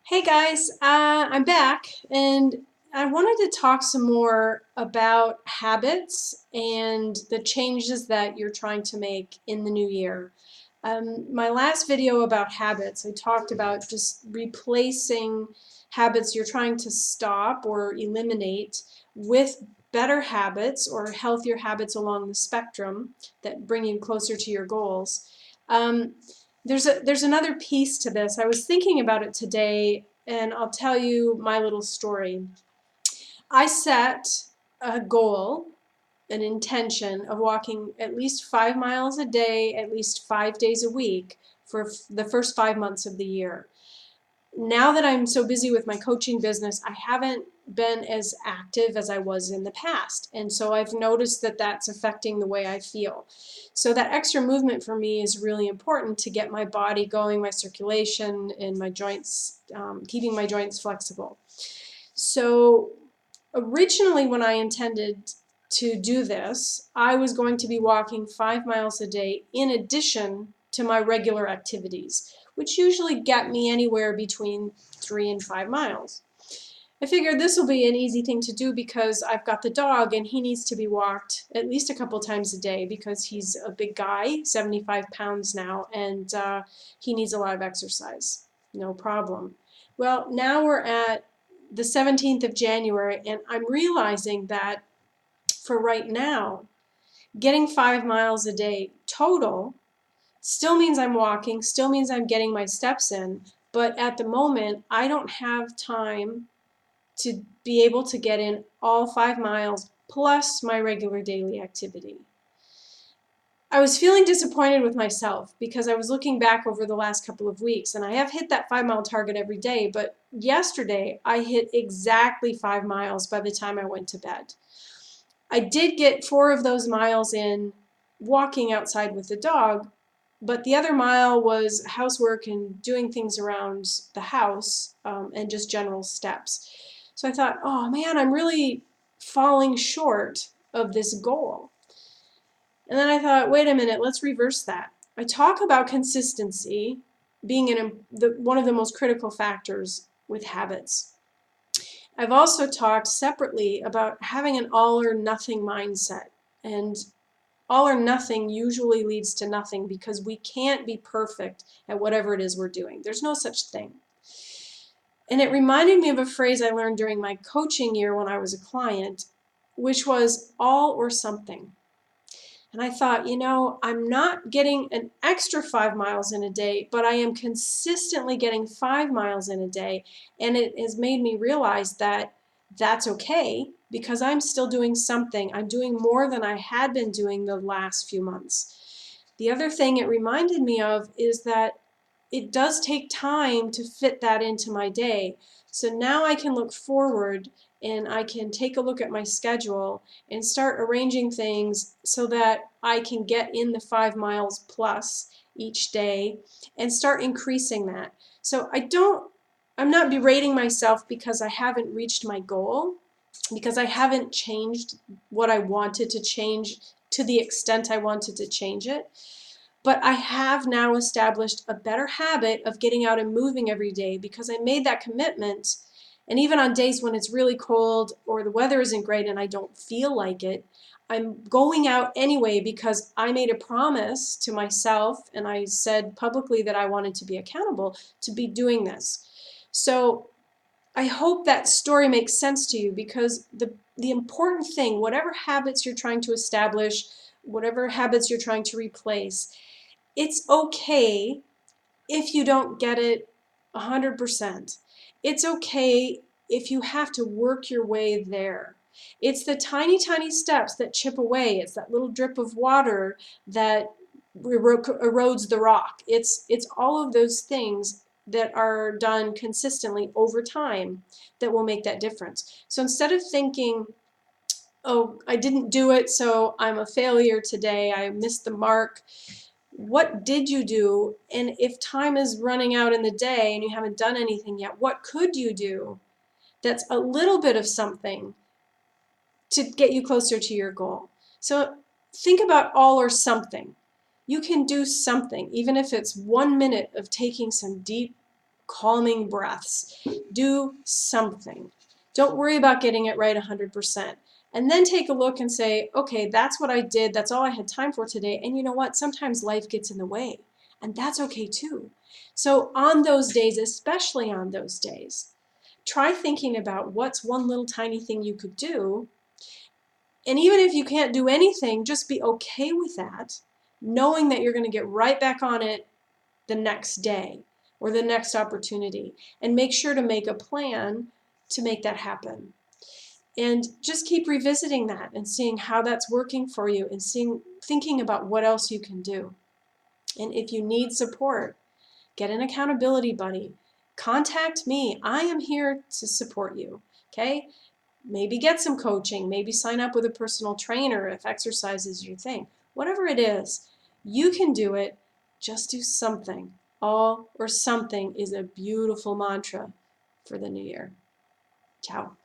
Hey guys, I'm back and I wanted to talk some more about habits and the changes that you're trying to make in the new year. My last video about habits, I talked about just replacing habits you're trying to stop or eliminate with better habits or healthier habits along the spectrum that bring you closer to your goals. Um, there's another piece to this. I was thinking about it today, and I'll tell you my little story. I set a goal, an intention of walking at least 5 miles a day, at least 5 days a week for the first 5 months of the year. Now that I'm so busy with my coaching business, I haven't been as active as I was in the past. And so I've noticed that that's affecting the way I feel. So that extra movement for me is really important to get my body going, my circulation, and my joints, keeping my joints flexible. So originally when I intended to do this, I was going to be walking 5 miles a day in addition to my regular activities, which usually get me anywhere between 3 and 5 miles. I figured this will be an easy thing to do because I've got the dog and he needs to be walked at least a couple times a day because he's a big guy, 75 pounds now, and he needs a lot of exercise. No problem. Well, now we're at the 17th of January and I'm realizing that for right now, getting 5 miles a day total still means I'm walking, still means I'm getting my steps in, but at the moment I don't have time to be able to get in all 5 miles plus my regular daily activity. I was feeling disappointed with myself because I was looking back over the last couple of weeks and I have hit that 5 mile target every day, but yesterday I hit exactly 5 miles by the time I went to bed. I did get 4 of those miles in walking outside with the dog, but the other mile was housework and doing things around the house and just general steps. So I thought, oh man, I'm really falling short of this goal. And then I thought, wait a minute, let's reverse that. I talk about consistency being one of the most critical factors with habits. I've also talked separately about having an all or nothing mindset. And all or nothing usually leads to nothing because we can't be perfect at whatever it is we're doing. There's no such thing. And it reminded me of a phrase I learned during my coaching year when I was a client, which was all or something. And I thought, I'm not getting an extra 5 miles in a day, but I am consistently getting 5 miles in a day. And it has made me realize that that's okay because I'm still doing something. I'm doing more than I had been doing the last few months. The other thing it reminded me of is that it does take time to fit that into my day. So now I can look forward and I can take a look at my schedule and start arranging things so that I can get in the 5 miles plus each day and start increasing that. So I'm not berating myself because I haven't reached my goal, because I haven't changed what I wanted to change to the extent I wanted to change it. But I have now established a better habit of getting out and moving every day because I made that commitment. And even on days when it's really cold or the weather isn't great and I don't feel like it, I'm going out anyway because I made a promise to myself and I said publicly that I wanted to be accountable to be doing this. So I hope that story makes sense to you because the important thing, whatever habits you're trying to establish, whatever habits you're trying to replace, it's okay if you don't get it 100%. It's okay if you have to work your way there. It's the tiny, tiny steps that chip away. It's that little drip of water that erodes the rock. It's all of those things that are done consistently over time that will make that difference. So instead of thinking, oh, I didn't do it, so I'm a failure today, I missed the mark, what did you do? And if time is running out in the day and you haven't done anything yet, what could you do that's a little bit of something to get you closer to your goal? So think about all or something. You can do something, even if it's 1 minute of taking some deep calming breaths. Do something. Don't worry about getting it right 100%. And then take a look and say, okay, that's what I did. That's all I had time for today. And you know what? Sometimes life gets in the way. And that's okay too. So on those days, especially on those days, try thinking about what's one little tiny thing you could do. And even if you can't do anything, just be okay with that, knowing that you're going to get right back on it the next day or the next opportunity. And make sure to make a plan to make that happen. And just keep revisiting that and seeing how that's working for you and thinking about what else you can do. And if you need support, get an accountability buddy. Contact me. I am here to support you. Okay? Maybe get some coaching. Maybe sign up with a personal trainer if exercise is your thing. Whatever it is, you can do it. Just do something. All or something is a beautiful mantra for the new year. Ciao.